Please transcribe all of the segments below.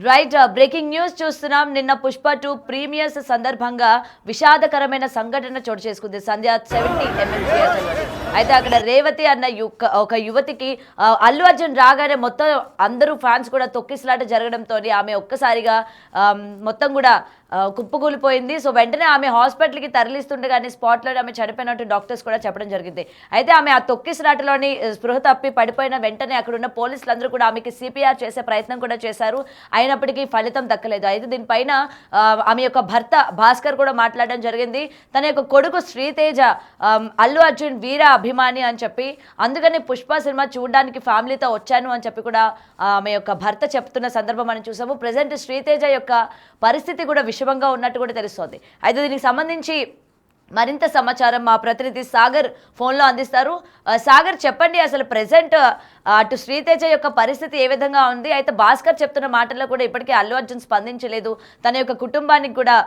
Right breaking news చూస్తున్నాం. నిన్న Pushpa 2 premieres సందర్భంగా విషాదకరమైన సంఘటన చోటు చేసుకుంది సంధ్య 70 mm థియేటర్లో. అయితే అక్కడ రేవతి అన్న ఒక యువతికి అల్లు అర్జున్ రాగానే మొత్తం అందరూ ఫ్యాన్స్ కూడా తొక్కిసలాట జరగడంతో ఆమె ఒక్కసారిగా మొత్తం కూడా కుప్పకూలిపోయింది. సో వెంటనే ఆమె హాస్పిటల్కి తరలిస్తుండగానే స్పాట్లో ఆమె చనిపోయినట్టు డాక్టర్స్ కూడా చెప్పడం జరిగింది. అయితే ఆమె ఆ తొక్కిసలాటలోని స్పృహ తప్పి పడిపోయిన వెంటనే అక్కడ ఉన్న పోలీసులందరూ కూడా ఆమెకి CPR చేసే ప్రయత్నం కూడా చేశారు. అయినప్పటికీ ఫలితం దక్కలేదు. అయితే దీనిపైన ఆమె యొక్క భర్త భాస్కర్ కూడా మాట్లాడడం జరిగింది. తన యొక్క కొడుకు శ్రీతేజ అల్లు అర్జున్ వీర అభిమాని అని చెప్పి, అందుకని పుష్ప సినిమా చూడడానికి ఫ్యామిలీతో వచ్చాను అని చెప్పి కూడా ఆమె యొక్క భర్త చెప్తున్న సందర్భం మనం చూసాము. ప్రజెంట్ శ్రీతేజ యొక్క పరిస్థితి కూడా విషమంగా ఉన్నట్టు కూడా తెలుస్తోంది. అయితే దీనికి సంబంధించి మరింత సమాచారం మా ప్రతినిధి సాగర్ ఫోన్లో అందిస్తారు. సాగర్, చెప్పండి, అసలు ప్రెసెంట్ అటు శ్రీతేజ యొక్క పరిస్థితి ఏ విధంగా ఉంది? అయితే భాస్కర్ చెప్తున్న మాటల్లో కూడా ఇప్పటికే అల్లు అర్జున్ స్పందించలేదు. తన యొక్క కుటుంబానికి కూడా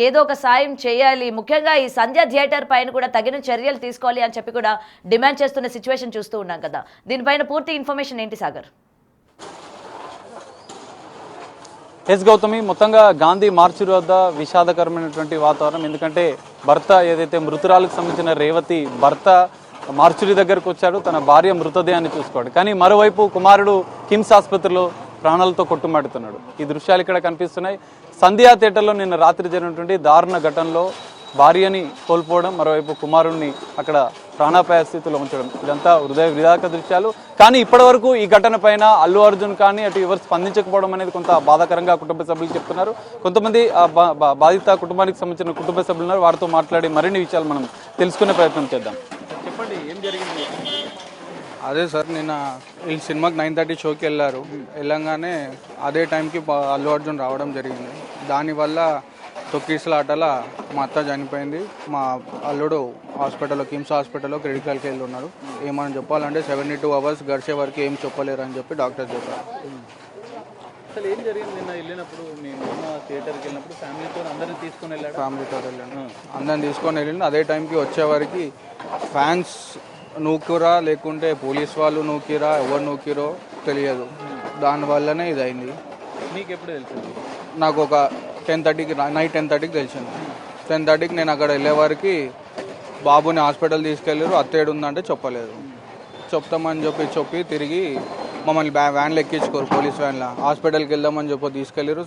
ఏదో ఒక సాయం చేయాలి, ముఖ్యంగా ఈ సంధ్య థియేటర్ పైన కూడా తగిన చర్యలు తీసుకోవాలి అని చెప్పి కూడా డిమాండ్ చేస్తున్న సిచ్యువేషన్ చూస్తూ ఉన్నాం కదా. దీనిపైన పూర్తి ఇన్ఫర్మేషన్ ఏంటి సాగర్? ఎస్ గౌతమి, మొత్తంగా గాంధీ మార్చి వద్ద విషాదకరమైనటువంటి వాతావరణం. ఎందుకంటే భర్త ఏదైతే మృతురాలకు సంబంధించిన రేవతి భర్త మార్చురి దగ్గరకు వచ్చాడు తన భార్య మృతదేహాన్ని చూసుకోడు. కానీ మరోవైపు కుమారుడు కిమ్స్ ఆసుపత్రిలో ప్రాణాలతో కొట్టుమాడుతున్నాడు. ఈ దృశ్యాలు ఇక్కడ కనిపిస్తున్నాయి. సంధ్యా థియేటర్లో నిన్న రాత్రి జరిగినటువంటి దారుణ ఘటనలో భార్యని కోల్పోవడం, మరోవైపు కుమారుణ్ణి అక్కడ ప్రాణాపాయ స్థితిలో ఉంచడం, ఇదంతా హృదయ విదారక దృశ్యాలు. కానీ ఇప్పటి వరకు ఈ ఘటన పైన అల్లు అర్జున్ కానీ అటు ఎవరు స్పందించకపోవడం అనేది కొంత బాధాకరంగా కుటుంబ సభ్యులు చెప్తున్నారు. కొంతమంది బాధిత కుటుంబానికి సంబంధించిన కుటుంబ సభ్యులు ఉన్నారు, వారితో మాట్లాడి మరిన్ని విషయాలు మనం తెలుసుకునే ప్రయత్నం చేద్దాం. చెప్పండి, ఏం జరిగింది? అదే సార్, నిన్న ఈ సినిమాకి 9:30 షోకి వెళ్ళంగానే అదే టైంకి అల్లు అర్జున్ రావడం జరిగింది. దానివల్ల తొక్కిసలాటల మా అత్త చనిపోయింది. మా అల్లుడు హాస్పిటల్లో కిమ్స్ హాస్పిటల్లో క్రిటికల్కి వెళ్ళి ఉన్నాడు. ఏమని చెప్పాలంటే 72 hours గడిచే వరకు ఏం చెప్పలేరు అని చెప్పి డాక్టర్ చెప్పారు. అసలు ఏం జరిగింది? నిన్న వెళ్ళినప్పుడు మేము థియేటర్కి వెళ్ళినప్పుడు ఫ్యామిలీతో అందరినీ తీసుకొని వెళ్ళాను. ఫ్యామిలీతో వెళ్ళాను, అందరిని తీసుకొని వెళ్ళిండు. అదే టైంకి వచ్చేవారికి ఫ్యాన్స్ నూకిరా లేకుంటే పోలీస్ వాళ్ళు నూకిరా, ఎవరు నూకిరో తెలియదు. దానివల్లనే ఇది అయింది. మీకు ఎప్పుడు తెలిసింది? నాకు ఒక 10:30కి నైట్ 10:30కి తెలిసింది. 10:30కి నేను అక్కడ వెళ్ళేవారికి బాబుని హాస్పిటల్ తీసుకెళ్ళారు. అత్తేడు ఉందంటే చెప్పలేదు. చెప్తామని చెప్పి తిరిగి మమ్మల్ని వ్యాన్లో ఎక్కించుకోరు, పోలీస్ వ్యాన్లో. హాస్పిటల్కి వెళ్దామని చెప్పి తీసుకెళ్ళారు.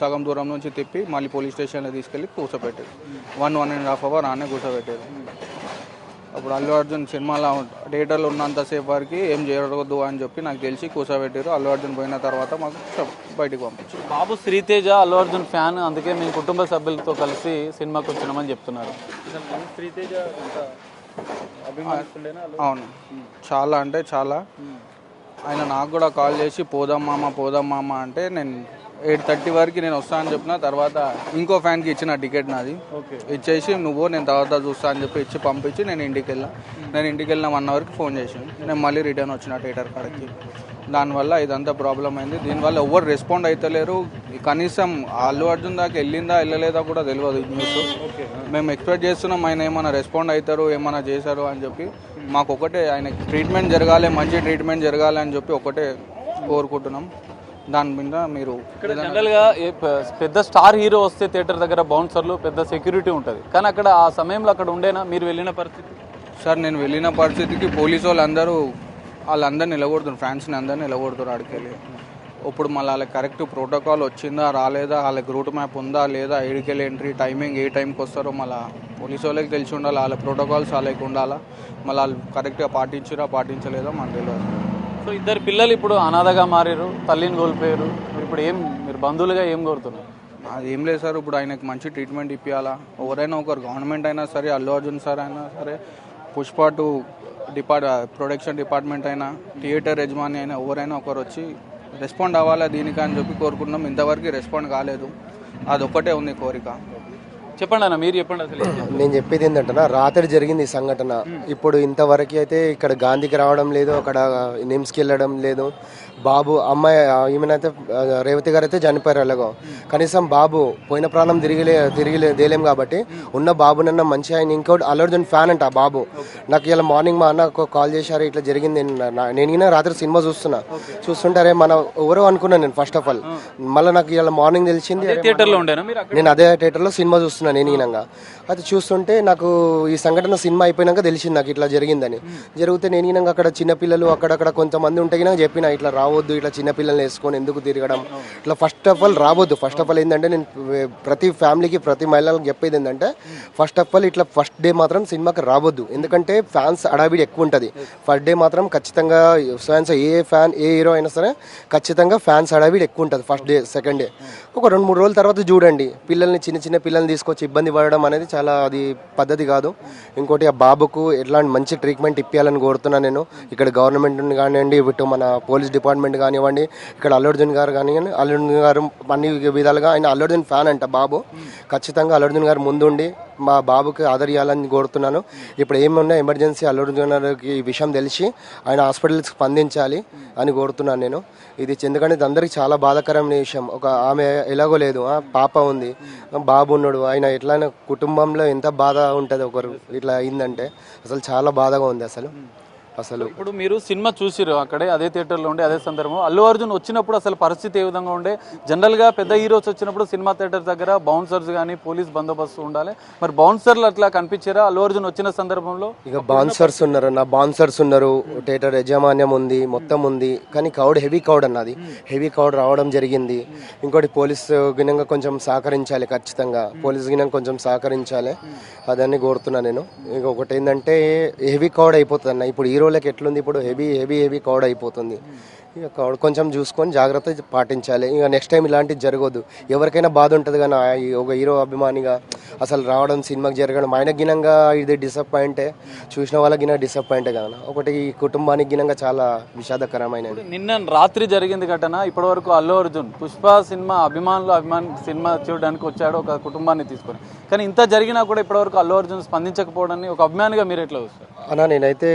సగం దూరం నుంచి తిప్పి మళ్ళీ పోలీస్ స్టేషన్లో తీసుకెళ్ళి కూర్చోబెట్టారు. 1.5 hour ఆనే కూర్చోబెట్టారు. అప్పుడు అల్లు అర్జున్ సినిమాలో థియేటర్లో ఉన్నంతసేపు వరకు ఏం చేయకూడదు అని చెప్పి నాకు తెలిసి కూర్చోబెట్టారు. అల్లు అర్జున్ పోయిన తర్వాత మాకు బయటికి పంపించారు. బాబు శ్రీతేజ అల్లు అర్జున్ ఫ్యాన్, అందుకే మేము కుటుంబ సభ్యులతో కలిసి సినిమాకి వచ్చినామని చెప్తున్నారు. శ్రీతేజ అవును, చాలా అంటే చాలా. ఆయన నాకు కూడా కాల్ చేసి పోదాం మామ అంటే నేను 8:30 వరకు నేను వస్తా అని చెప్పిన. తర్వాత ఇంకో ఫ్యాన్కి ఇచ్చిన టికెట్ నాది ఇచ్చేసి నేను తర్వాత చూస్తా అని చెప్పి ఇచ్చి పంపించి నేను ఇంటికి వెళ్ళిన 1 hourకి ఫోన్ చేసి నేను మళ్ళీ రిటర్న్ వచ్చిన థియేటర్ కాడికి. దానివల్ల ఇదంతా ప్రాబ్లం అయింది. దీనివల్ల ఎవరు రెస్పాండ్ అవుతలేరు. కనీసం అల్లు అర్జున్ దాకా వెళ్ళిందా వెళ్ళలేదా కూడా తెలియదు న్యూస్. మేము ఎక్స్పెక్ట్ చేస్తున్నాం ఆయన ఏమైనా రెస్పాండ్ అవుతారు, ఏమైనా చేశారు అని చెప్పి. మాకు ఒకటే ఆయనకి ట్రీట్మెంట్ జరగాలి, మంచి ట్రీట్మెంట్ జరగాలి అని చెప్పి ఒకటే కోరుకుంటున్నాం. దాని మీద మీరు జనరల్గా పెద్ద స్టార్ హీరో వస్తే థియేటర్ దగ్గర బౌన్సర్లు పెద్ద సెక్యూరిటీ ఉంటుంది, కానీ అక్కడ ఆ సమయంలో అక్కడ ఉండేనా మీరు వెళ్ళిన పరిస్థితి? సార్, నేను వెళ్ళిన పరిస్థితికి పోలీసు వాళ్ళందరూ నిలబడుతున్నారు, ఫ్యాన్స్ని అందరినీ నిలబడుతున్నారు ఆడికెళ్ళి. ఇప్పుడు మళ్ళీ వాళ్ళకి కరెక్ట్ ప్రోటోకాల్ వచ్చిందా రాలేదా, వాళ్ళకి రూట్ మ్యాప్ ఉందా లేదా, ఏడికెళ్ళి ఎంట్రీ టైమింగ్ ఏ టైంకి వస్తారో మళ్ళీ పోలీసు వాళ్ళకి తెలిసి ఉండాలి. వాళ్ళ ప్రోటోకాల్స్ వాళ్ళకి ఉండాలా, మళ్ళీ వాళ్ళు కరెక్ట్గా పాటించలేదో మనకు తెలియదు. సో 2 పిల్లలు ఇప్పుడు అనాథగా మారారు, తల్లిని కోల్పోయారు. ఇప్పుడు మీరు బంధువులుగా ఏం కోరుతున్నారు? అది ఏం లేదు సార్, ఇప్పుడు ఆయనకు మంచి ట్రీట్మెంట్ ఇప్పించాలా. ఎవరైనా ఒకరు, గవర్నమెంట్ అయినా సరే, అల్లు అర్జున్ సార్ అయినా సరే, పుష్ప 2 ప్రొడక్షన్ డిపార్ట్మెంట్ అయినా, థియేటర్ యజమాని అయినా, ఎవరైనా ఒకరు వచ్చి రెస్పాండ్ అవ్వాలా దీనికి అని చెప్పి కోరుకుంటున్నాం. ఇంతవరకు రెస్పాండ్ కాలేదు, అదొక్కటే ఉంది కోరిక. చెప్పండి అన్న, మీరు చెప్పండి అసలు ఏం జరిగింది? నేను చెప్పేది ఏంటంటే రాత్రి జరిగింది ఈ సంఘటన. ఇప్పుడు ఇంతవరకు అయితే ఇక్కడ గాంధీకి రావడం లేదు, అక్కడ నిమ్స్కి వెళ్ళడం లేదు. బాబు అమ్మాయి ఈమెనైతే రేవతి గారు అయితే చనిపోయారు ఎలాగో. కనీసం బాబు పోయిన ప్రాణం తిరిగి దేలేం కాబట్టి ఉన్న బాబునన్న మంచి. ఆయన ఇంకోటి అల్లు అర్జున్ ఫ్యాన్ అంట ఆ బాబు. నాకు ఇలా మార్నింగ్ మా అన్న కాల్ చేశారు, ఇట్లా జరిగింది. నేను రాత్రి సినిమా చూస్తుంటారే మన ఎవరో అనుకున్నాను నేను ఫస్ట్ ఆఫ్ ఆల్. మళ్ళీ నాకు ఇలా మార్నింగ్ తెలిసింది. థియేటర్ లో ఉండేనా మీరు? నేను అదే థియేటర్లో సినిమా చూస్తున్నాను నేను ఈనంగా. అది చూస్తుంటే నాకు ఈ సంఘటన సినిమా అయిపోయినాక తెలిసింది నాకు ఇట్లా జరిగిందని. జరిగితే నేను ఈనంగా అక్కడ చిన్నపిల్లలు అక్కడక్కడ కొంతమంది ఉంటే నాకు చెప్పిన ఇట్లా రావద్దు, ఇట్లా చిన్నపిల్లల్ని వేసుకొని ఎందుకు తిరగడం, ఇట్లా ఫస్ట్ ఆఫ్ ఆల్ రావద్దు. ఫస్ట్ ఆఫ్ ఆల్ ఏంటంటే నేను ప్రతి ఫ్యామిలీకి ప్రతి మహిళలకు చెప్పేది ఏంటంటే ఫస్ట్ ఆఫ్ ఆల్ ఇట్లా ఫస్ట్ డే మాత్రం సినిమాకి రావద్దు. ఎందుకంటే ఫ్యాన్స్ అడావిడి ఎక్కువ ఉంటుంది. ఫస్ట్ డే మాత్రం ఖచ్చితంగా ఫ్యాన్స్ ఏ హీరో అయినా సరే ఖచ్చితంగా ఫ్యాన్స్ అడావిడి ఎక్కువ ఉంటుంది ఫస్ట్ డే. సెకండ్ డే ఒక 2-3 రోజుల తర్వాత చూడండి. పిల్లల్ని చిన్న పిల్లల్ని తీసుకొచ్చి ఇబ్బంది పడడం అనేది చాలా అది పద్ధతి కాదు. ఇంకోటి ఆ బాబుకు ఎట్లాంటి మంచి ట్రీట్మెంట్ ఇప్పించాలని కోరుతున్నాను నేను. ఇక్కడ గవర్నమెంట్ కానివ్వండి, ఇటు మన పోలీస్ డిపార్ట్మెంట్ కానివ్వండి, ఇక్కడ అల్లు అర్జున్ గారు కానివ్వండి. అల్లు అర్జున్ గారు అన్ని విధాలుగా ఆయన అల్లు అర్జున్ ఫ్యాన్ అంట బాబు. ఖచ్చితంగా అల్లు అర్జున్ గారు ముందుండి మా బాబుకి ఆదరియాలని కోరుతున్నాను. ఇప్పుడు ఏమన్నా ఎమర్జెన్సీ అల్లు అర్జున్ గారికి ఈ విషయం తెలిసి ఆయన హాస్పిటల్కి స్పందించాలి అని కోరుతున్నాను నేను. ఇది ఎందుకంటే ఇది అందరికీ చాలా బాధాకరమైన విషయం. ఒక ఆమె ఎలాగో లేదు, పాప ఉంది, బాబు ఉన్నాడు. ఆయన ఎట్లయినా కుటుంబంలో ఎంత బాధ ఉంటుంది ఒకరు ఇట్లా అయిందంటే అసలు చాలా బాధగా ఉంది అసలు. ఇప్పుడు మీరు సినిమా చూసిరు అక్కడే అదే థియేటర్లో ఉండే అదే సందర్భం. అల్లు అర్జున్ వచ్చినప్పుడు అసలు పరిస్థితి ఏ విధంగా ఉండే? జనరల్గా పెద్ద హీరోస్ వచ్చినప్పుడు సినిమా థియేటర్ దగ్గర బౌన్సర్స్ కానీ పోలీస్ బందోబస్తు ఉండాలి. మరి బౌన్సర్లు అట్లా కనిపించారా అల్లు అర్జున్ వచ్చిన సందర్భంలో? ఇక బౌన్సర్స్ ఉన్నారు, బౌన్సర్స్ ఉన్నారు, థియేటర్ యాజమాన్యం ఉంది, మొత్తం ఉంది. కానీ క్రౌడ్ హెవీ క్రౌడ్ అన్నది, హెవీ క్రౌడ్ రావడం జరిగింది. ఇంకోటి పోలీసు గినంగా కొంచెం సహకరించాలి, ఖచ్చితంగా పోలీసు గినంగా కొంచెం సహకరించాలి. అదని కోరుతున్నా నేను. ఇంకొకటి ఏంటంటే హెవీ క్రౌడ్ అయిపోతుంది అన్న. ఇప్పుడు హీరోలకి ఎట్లుంది, ఇప్పుడు హెవీ క్రౌడ్ అయిపోతుంది. ఇక క్రౌడ్ కొంచెం చూసుకొని జాగ్రత్త పాటించాలి. ఇక నెక్స్ట్ టైం ఇలాంటివి జరగదు. ఎవరికైనా బాధ ఉంటుంది కానీ ఒక హీరో అభిమానిగా అసలు రావడం సినిమాకి జరగడం ఆయన గినంగా ఇది డిసప్పాయింటే, చూసిన వాళ్ళకి గిన డిసప్పాయింటే కదా. ఒకటి ఈ కుటుంబానికి గినంగా చాలా విషాదకరమైనది. నిన్న రాత్రి జరిగింది ఘటన. ఇప్పటి వరకు అల్లు అర్జున్ పుష్ప సినిమా సినిమా చూడడానికి వచ్చాడు ఒక కుటుంబాన్ని తీసుకొని. కానీ ఇంత జరిగినా కూడా ఇప్పటివరకు అల్లు అర్జున్ స్పందించకపోవడాన్ని ఒక అభిమానిగా మీరు ఎట్లా చూస్తారు? అన్నా నేనైతే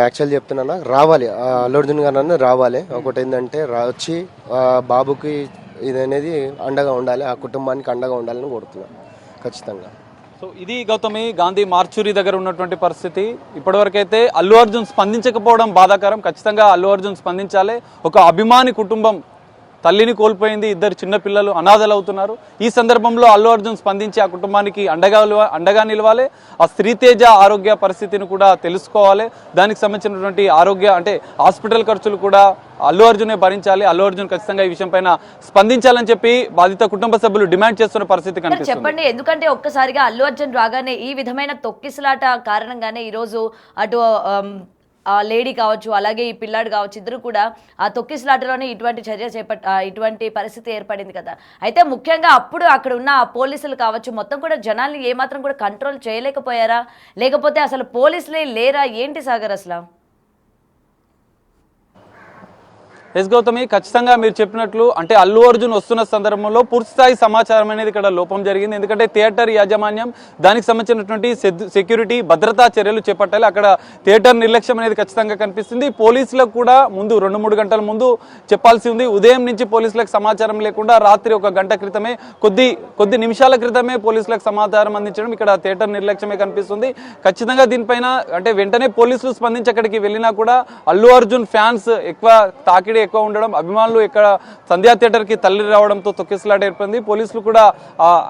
యాక్చువల్ చెప్తున్నా, రావాలి అల్లు అర్జున్ గారు రావాలి. ఒకటి ఏంటంటే వచ్చి బాబుకి ఇది అనేది అండగా ఉండాలి, ఆ కుటుంబానికి అండగా ఉండాలని కోరుతున్నాను ఖచ్చితంగా. సో ఇది గౌతమి గాంధీ మార్చురీ దగ్గర ఉన్నటువంటి పరిస్థితి. ఇప్పటివరకైతే అల్లు అర్జున్ స్పందించకపోవడం బాధాకరం. ఖచ్చితంగా అల్లు అర్జున్ స్పందించాలి. ఒక అభిమాని కుటుంబం తల్లిని కోల్పోయింది, 2 చిన్న పిల్లలు అనాథలు అవుతున్నారు. ఈ సందర్భంలో అల్లు అర్జున్ స్పందించి ఆ కుటుంబానికి అండగా నిలవాలి. ఆ శ్రీతేజ ఆరోగ్య పరిస్థితిని కూడా తెలుసుకోవాలి. దానికి సంబంధించినటువంటి ఆరోగ్య అంటే హాస్పిటల్ ఖర్చులు కూడా అల్లు అర్జునే భరించాలి. అల్లు అర్జున్ ఖచ్చితంగా ఈ విషయం పైన స్పందించాలని చెప్పి బాధిత కుటుంబ సభ్యులు డిమాండ్ చేస్తున్న పరిస్థితి కనిపిస్తుంది. చెప్పండి, ఎందుకంటే ఒక్కసారిగా అల్లు అర్జున్ రాగానే ఈ విధమైన తొక్కిసలాట కారణంగానే ఈరోజు అటు ఆ లేడీ కావచ్చు, అలాగే ఈ పిల్లాడు కావచ్చు, ఇద్దరు కూడా ఆ తొక్కిసలాటలోనే ఇటువంటి చర్య ఇటువంటి పరిస్థితి ఏర్పడింది కదా. అయితే ముఖ్యంగా అప్పుడు అక్కడ ఉన్న ఆ పోలీసులు కావచ్చు, మొత్తం కూడా జనాల్ని ఏమాత్రం కూడా కంట్రోల్ చేయలేకపోయారా, లేకపోతే అసలు పోలీసులే లేరా, ఏంటి సాగర్ అసలు? ఎస్ గౌతమి, ఖచ్చితంగా మీరు చెప్పినట్లు అంటే అల్లు అర్జున్ వస్తున్న సందర్భంలో పూర్తిస్థాయి సమాచారం అనేది ఇక్కడ లోపం జరిగింది. ఎందుకంటే థియేటర్ యాజమాన్యం దానికి సంబంధించినటువంటి సెక్యూరిటీ భద్రతా చర్యలు చేపట్టాలి. అక్కడ థియేటర్ నిర్లక్ష్యం అనేది ఖచ్చితంగా కనిపిస్తుంది. పోలీసులకు కూడా ముందు 2-3 గంటల ముందు చెప్పాల్సి ఉంది. ఉదయం నుంచి పోలీసులకు సమాచారం లేకుండా రాత్రి 1 గంట క్రితమే కొద్ది నిమిషాల క్రితమే పోలీసులకు సమాచారం అందించడం ఇక్కడ థియేటర్ నిర్లక్ష్యమే కనిపిస్తుంది. ఖచ్చితంగా దీనిపైన అంటే వెంటనే పోలీసులు స్పందించి అక్కడికి వెళ్ళినా కూడా అల్లు అర్జున్ ఫ్యాన్స్ తాకిడి ఎక్కువ ఉండడం, అభిమానులు ఇక్కడ సంధ్యా థియేటర్ కి తల్లి రావడంతో తొక్కిసలాట ఏర్పడింది. పోలీసులు కూడా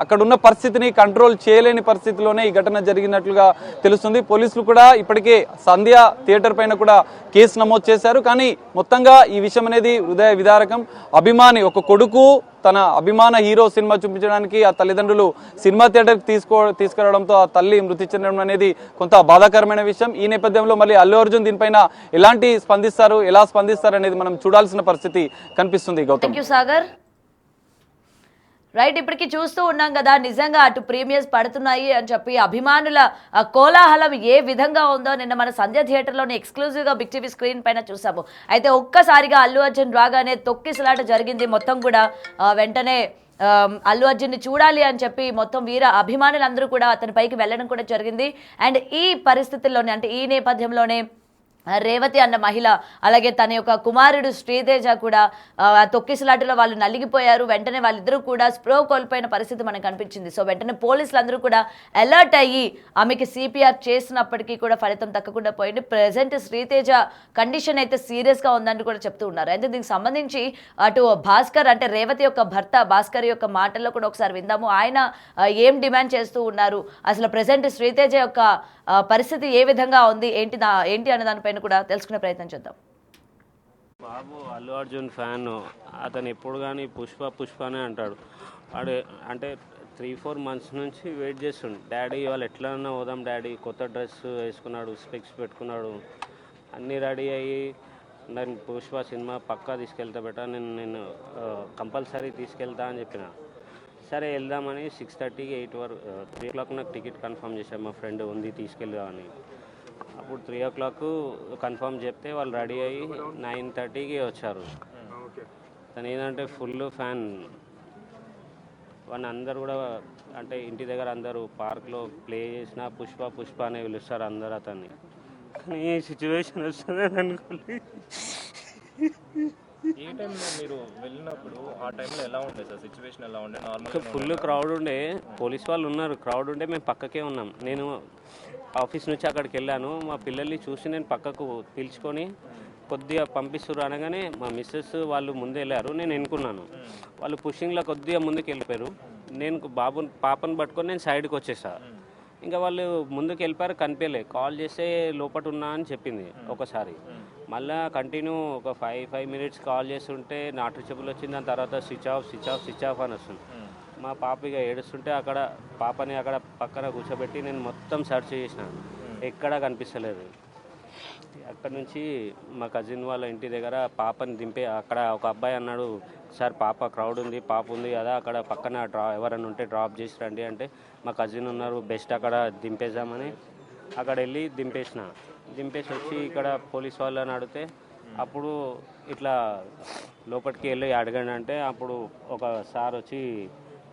అక్కడ ఉన్న పరిస్థితిని కంట్రోల్ చేయలేని పరిస్థితిలోనే ఈ ఘటన జరిగినట్లుగా తెలుస్తుంది. పోలీసులు కూడా ఇప్పటికే సంధ్యా థియేటర్ పైన కూడా కేసు నమోదు చేశారు. కానీ మొత్తంగా ఈ విషయం అనేది హృదయ విదారకం. అభిమాని ఒక కొడుకు తన అభిమాన హీరో సినిమా చూపించడానికి ఆ తల్లిదండ్రులు సినిమా థియేటర్కి తీసుకురావడంతో ఆ తల్లి మృతి చెందడం అనేది కొంత బాధాకరమైన విషయం. ఈ నేపథ్యంలో మళ్ళీ అల్లు అర్జున్ దీనిపైన ఎలా స్పందిస్తారు అనేది మనం చూడాల్సిన పరిస్థితి కనిపిస్తుంది. గౌతమ్, థాంక్యూ సాగర్. రైట్, ఇప్పటికి చూస్తూ ఉన్నాం కదా, నిజంగా అటు ప్రీమియర్స్ పడుతున్నాయి అని చెప్పి అభిమానుల కోలాహలం ఏ విధంగా ఉందో నిన్న మన సంధ్య థియేటర్లోనే ఎక్స్క్లూజివ్గా బిగ్ టీవీ స్క్రీన్ పైన చూసాము. అయితే ఒక్కసారిగా అల్లు అర్జున్ రాగానే తొక్కిసలాట జరిగింది. మొత్తం కూడా వెంటనే అల్లు అర్జున్ని చూడాలి అని చెప్పి మొత్తం వీర అభిమానులందరూ కూడా అతని పైకి వెళ్ళడం కూడా జరిగింది. అండ్ ఈ పరిస్థితుల్లోనే అంటే ఈ నేపథ్యంలోనే రేవతి అన్న మహిళ అలాగే తన యొక్క కుమారుడు శ్రీతేజ కూడా తొక్కిసలాటలో వాళ్ళు నలిగిపోయారు. వెంటనే వాళ్ళిద్దరూ కూడా స్ప్రో కోల్పోయిన పరిస్థితి మనకు కనిపించింది. సో వెంటనే పోలీసులు అందరూ కూడా అలర్ట్ అయ్యి ఆమెకి సిపిఆర్ చేసినప్పటికీ కూడా ఫలితం తగ్గకుండా పోయింది. ప్రెసెంట్ శ్రీతేజ కండిషన్ అయితే సీరియస్గా ఉందని కూడా చెప్తూ ఉన్నారు. అయితే దీనికి సంబంధించి అటు భాస్కర్ అంటే రేవతి యొక్క భర్త భాస్కర్ యొక్క మాటల్లో కూడా ఒకసారి విందాము. ఆయన ఏం డిమాండ్ చేస్తూ ఉన్నారు, అసలు ప్రెసెంట్ శ్రీతేజ యొక్క పరిస్థితి ఏ విధంగా ఉంది, ఏంటి అనే దానిపైన కూడా తెలుసుకునే ప్రయత్నం చేద్దాం. బాబు అల్లు అర్జున్ ఫ్యాన్, అతను ఎప్పుడు కానీ పుష్ప అనే అంటాడు. అంటే 3-4 months నుంచి వెయిట్ చేస్తుండు. డాడీ ఇవాళ ఎట్లన్నా పోదాం డాడీ, కొత్త డ్రెస్ వేసుకున్నాడు, స్పెక్స్ పెట్టుకున్నాడు, అన్నీ రెడీ అయ్యి నేను పుష్ప సినిమా పక్కా తీసుకెళ్తా బెటా, నేను కంపల్సరీ తీసుకెళ్తా అని చెప్పిన. సరే వెళ్దామని 6:30కి 8 వరకు 3 o'clock నాకు టికెట్ కన్ఫర్మ్ చేశాను. మా ఫ్రెండ్ ఉంది తీసుకెళ్దామని. అప్పుడు 3 o'clock కన్ఫర్మ్ చెప్తే వాళ్ళు రెడీ అయ్యి 9:30కి వచ్చారు. తను ఏంటంటే ఫుల్ ఫ్యాన్. వాళ్ళని అందరు కూడా అంటే ఇంటి దగ్గర అందరూ పార్క్లో ప్లే చేసిన పుష్ప అనే పిలుస్తారు అందరు అతన్ని. కానీ ఈ సిచ్యువేషన్ వస్తుంది అనుకోలేదు. ఏ టైంలో మీరు వెళ్ళినప్పుడు ఆ టైంలో ఎలా ఉండే సార్, సిచ్యువేషన్ ఎలా ఉండే? నార్మల్గా ఫుల్ క్రౌడ్ ఉండే, పోలీస్ వాళ్ళు ఉన్నారు, క్రౌడ్ ఉండే, మేము పక్కకే ఉన్నాం. నేను ఆఫీస్ నుంచి అక్కడికి వెళ్ళాను. మా పిల్లల్ని చూసి నేను పక్కకు పిలుచుకొని కొద్దిగా పంపిస్తారు అనగానే మా మిస్సెస్ వాళ్ళు ముందే వెళ్ళారు, నేను ఎన్నుకున్నాను. వాళ్ళు పుషింగ్లో కొద్దిగా ముందుకు వెళ్ళిపోయారు. నేను పాపను పట్టుకొని నేను సైడ్కి వచ్చేసా. ఇంకా వాళ్ళు ముందుకు వెళ్ళిపోయారు, కనిపించలే. కాల్ చేస్తే లోపల ఉన్నా అని చెప్పింది ఒకసారి. మళ్ళీ కంటిన్యూ ఒక 5 minutes కాల్ చేస్తుంటే నాట్ రీచబుల్ వచ్చింది. దాని తర్వాత స్విచ్ ఆఫ్ అని వస్తుంది. మా పాప ఇక ఏడుస్తుంటే అక్కడ పాపని అక్కడ పక్కన కూర్చోబెట్టి నేను మొత్తం సెర్చ్ చేసినాను, ఎక్కడా కనిపిస్తలేదు. అక్కడ నుంచి మా కజిన్ వాళ్ళ ఇంటి దగ్గర పాపని అక్కడ ఒక అబ్బాయి అన్నాడు, సార్ పాప క్రౌడ్ ఉంది, పాప ఉంది కదా అక్కడ పక్కన ఎవరైనా ఉంటే డ్రాప్ చేసి రండి అంటే, మా కజిన్ ఉన్నారు బెస్ట్ అక్కడ దింపేద్దామని అక్కడ వెళ్ళి దింపేసి వచ్చి ఇక్కడ పోలీస్ వాళ్ళని అడిగితే అప్పుడు ఇట్లా లోపలికి వెళ్ళి అడగండి అంటే, అప్పుడు ఒక సార్ వచ్చి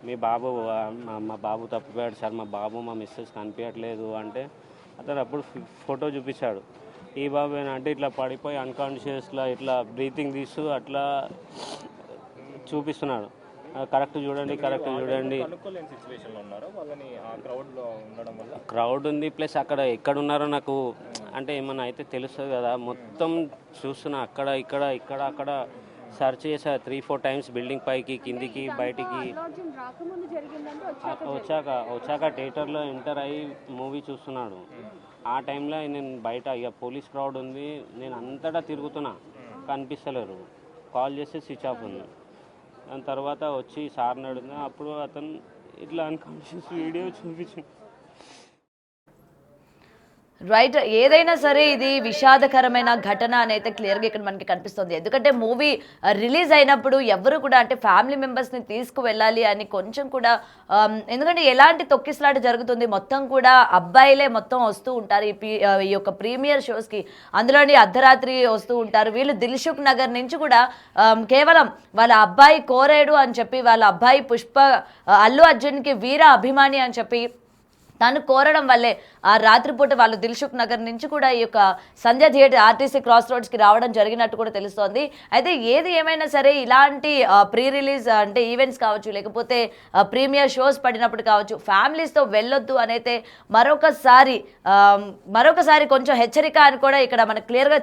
మీ బాబు మా బాబు తప్పిపోయాడు సార్, మా బాబు మా మిస్సెస్ కనిపించట్లేదు అంటే, అతను అప్పుడు ఫోటో చూపించాడు. ఈ బాబు అంటే ఇట్లా పడిపోయి అన్కాన్షియస్లా ఇట్లా బ్రీతింగ్ తీస్తూ అట్లా చూపిస్తున్నాడు. కరెక్ట్ చూడండి. క్రౌడ్ ఉంది ప్లస్ అక్కడ ఎక్కడ ఉన్నారో నాకు అంటే ఏమన్నా అయితే తెలుస్తుంది కదా. మొత్తం చూస్తున్నా అక్కడ సర్చ్ చేసా 3-4 times, బిల్డింగ్ పైకి కిందికి బయటికి. వచ్చాక థియేటర్లో ఎంటర్ అయ్యి మూవీ చూస్తున్నాడు. ఆ టైంలో నేను బయట ఇక పోలీస్ క్రౌడ్ ఉంది, నేను అంతటా తిరుగుతున్నా, కనిపిస్తలేరు. కాల్ చేస్తే స్విచ్ ఆఫ్ ఉంది. దాని తర్వాత వచ్చి సార్ని అడిగినా అప్పుడు అతను ఇట్లా అన్కాన్షియస్ వీడియో చూపించింది. రైట్, ఏదైనా సరే ఇది విషాదకరమైన ఘటన అని అయితే క్లియర్గా ఇక్కడ మనకి కనిపిస్తుంది. ఎందుకంటే మూవీ రిలీజ్ అయినప్పుడు ఎవరు కూడా అంటే ఫ్యామిలీ మెంబర్స్ని తీసుకువెళ్ళాలి అని కొంచెం కూడా, ఎందుకంటే ఎలాంటి తొక్కిసలాట జరుగుతుంది, మొత్తం కూడా అబ్బాయిలే మొత్తం వస్తూ ఉంటారు ఈ యొక్క ప్రీమియర్ షోస్కి. అందులోని అర్ధరాత్రి వస్తూ ఉంటారు. వీళ్ళు దిల్సుఖ్ నగర్ నుంచి కూడా కేవలం వాళ్ళ అబ్బాయి కోరాడు అని చెప్పి, వాళ్ళ అబ్బాయి పుష్ప అల్లు అర్జున్కి వీర అభిమాని అని చెప్పి తను కోరడం వల్లే ఆ రాత్రిపూట వాళ్ళు దిల్సుఖ్ నగర్ నుంచి కూడా ఈ యొక్క సంధ్య థియేటర్ ఆర్టీసీ క్రాస్ రోడ్స్కి రావడం జరిగినట్టు కూడా తెలుస్తోంది. అయితే ఏది ఏమైనా సరే ఇలాంటి ప్రీ రిలీజ్ అంటే ఈవెంట్స్ కావచ్చు, లేకపోతే ప్రీమియర్ షోస్ పడినప్పుడు కావచ్చు, ఫ్యామిలీస్తో వెళ్ళొద్దు అనైతే మరొకసారి కొంచెం హెచ్చరిక అని కూడా ఇక్కడ మనకు క్లియర్గా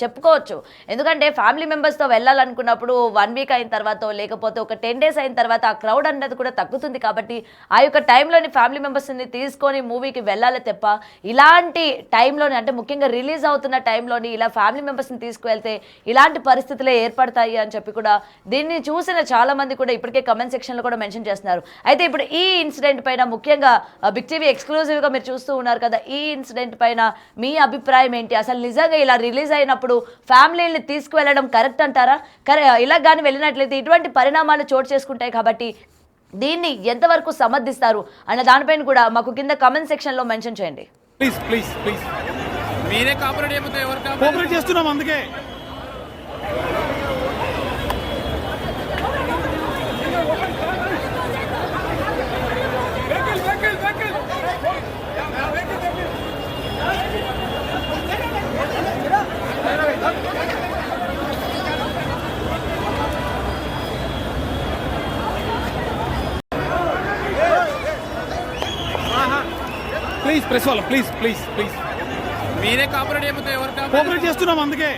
చెప్పుకోవచ్చు. ఎందుకంటే ఫ్యామిలీ మెంబర్స్తో వెళ్ళాలనుకున్నప్పుడు 1 week అయిన తర్వాత లేకపోతే ఒక 10 days అయిన తర్వాత ఆ క్రౌడ్ అనేది కూడా తగ్గుతుంది. కాబట్టి ఆ యొక్క టైంలోని ఫ్యామిలీ మెంబర్స్ని తీసుకొని మూవీకి వెళ్ళాలి తప్ప ఇలాంటి టైంలోని అంటే ముఖ్యంగా రిలీజ్ అవుతున్న టైంలోని ఇలా ఫ్యామిలీ మెంబర్స్ని తీసుకువెళ్తే ఇలాంటి పరిస్థితులే ఏర్పడతాయి అని చెప్పి కూడా దీన్ని చూసిన చాలా మంది కూడా ఇప్పటికే కమెంట్ సెక్షన్లో కూడా మెన్షన్ చేస్తున్నారు. అయితే ఇప్పుడు ఈ ఇన్సిడెంట్ పైన ముఖ్యంగా బిగ్ టీవీ ఎక్స్క్లూజివ్గా మీరు చూస్తూ ఉన్నారు కదా, ఈ ఇన్సిడెంట్ పైన మీ అభిప్రాయం ఏంటి? అసలు నిజంగా ఇలా రిలీజ్ అయినప్పుడు ఫ్యామిలీని తీసుకువెళ్ళడం కరెక్ట్ అంటారా? ఇలా కానీ వెళ్ళినట్లయితే ఇటువంటి పరిణామాలు చోటు చేసుకుంటాయి. కాబట్టి దీన్ని ఎంతవరకు సమర్థిస్తారు అన్న దానిపైన కూడా మాకు కింద కమెంట్ సెక్షన్లో మెన్షన్ చేయండి. ప్లీజ్ మీరే కోఆపరేట్ చేస్తున్నాం అందుకే. ప్లీజ్ ప్రెస్ వాళ్ళ ప్లీజ్ ప్లీజ్ ప్లీజ్ మీరే కాపరేట్ చేయకపోతే ఎవరు కోఆపరేట్ చేస్తున్నాం అందుకే